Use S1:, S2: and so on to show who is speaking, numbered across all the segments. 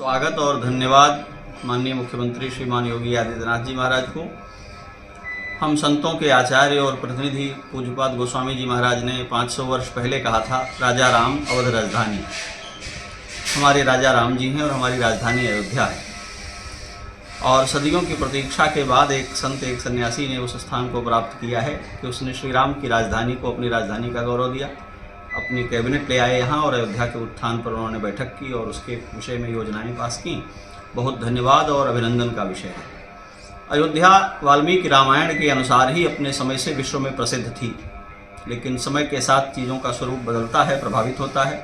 S1: स्वागत और धन्यवाद माननीय मुख्यमंत्री श्रीमान योगी आदित्यनाथ जी महाराज को। हम संतों के आचार्य और प्रतिनिधि पूज्यपाद गोस्वामी जी महाराज ने 500 वर्ष पहले कहा था, राजा राम अवध राजधानी। हमारे राजा राम जी हैं और हमारी राजधानी अयोध्या है। और सदियों की प्रतीक्षा के बाद एक संत, एक सन्यासी ने उस स्थान को प्राप्त किया है कि उसने श्री राम की राजधानी को अपनी राजधानी का गौरव दिया। अपनी कैबिनेट ले आए यहाँ और अयोध्या के उत्थान पर उन्होंने बैठक की और उसके विषय में योजनाएं पास की। बहुत धन्यवाद और अभिनंदन का विषय है। अयोध्या वाल्मीकि रामायण के अनुसार ही अपने समय से विश्व में प्रसिद्ध थी, लेकिन समय के साथ चीज़ों का स्वरूप बदलता है, प्रभावित होता है।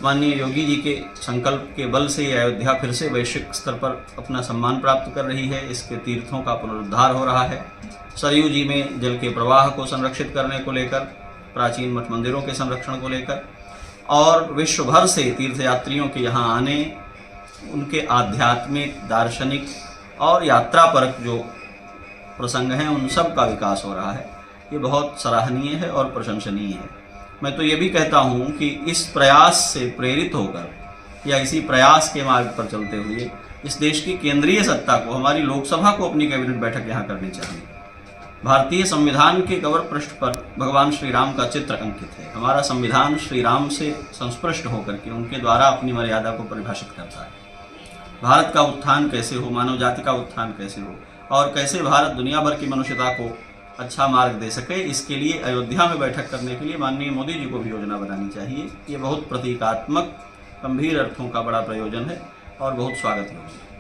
S1: माननीय योगी जी के संकल्प के बल से अयोध्या फिर से वैश्विक स्तर पर अपना सम्मान प्राप्त कर रही है। इसके तीर्थों का पुनरुद्धार हो रहा है। सरयू जी में जल के प्रवाह को संरक्षित करने को लेकर, प्राचीन मठ मंदिरों के संरक्षण को लेकर और विश्व भर से तीर्थयात्रियों के यहाँ आने, उनके आध्यात्मिक, दार्शनिक और यात्रापरक जो प्रसंग हैं उन सब का विकास हो रहा है। ये बहुत सराहनीय है और प्रशंसनीय है। मैं तो ये भी कहता हूँ कि इस प्रयास से प्रेरित होकर या इसी प्रयास के मार्ग पर चलते हुए इस देश की केंद्रीय सत्ता को, हमारी लोकसभा को अपनी कैबिनेट बैठक यहाँ करनी चाहिए। भारतीय संविधान के कवर पृष्ठ पर भगवान श्री राम का चित्र अंकित है। हमारा संविधान श्री राम से संस्पृष्ट होकर के उनके द्वारा अपनी मर्यादा को परिभाषित करता है। भारत का उत्थान कैसे हो, मानव जाति का उत्थान कैसे हो और कैसे भारत दुनिया भर की मनुष्यता को अच्छा मार्ग दे सके, इसके लिए अयोध्या में बैठक करने के लिए माननीय मोदी जी को भी योजना बनानी चाहिए। ये बहुत प्रतीकात्मक, गंभीर अर्थों का बड़ा प्रयोजन है और बहुत स्वागत योग्य है।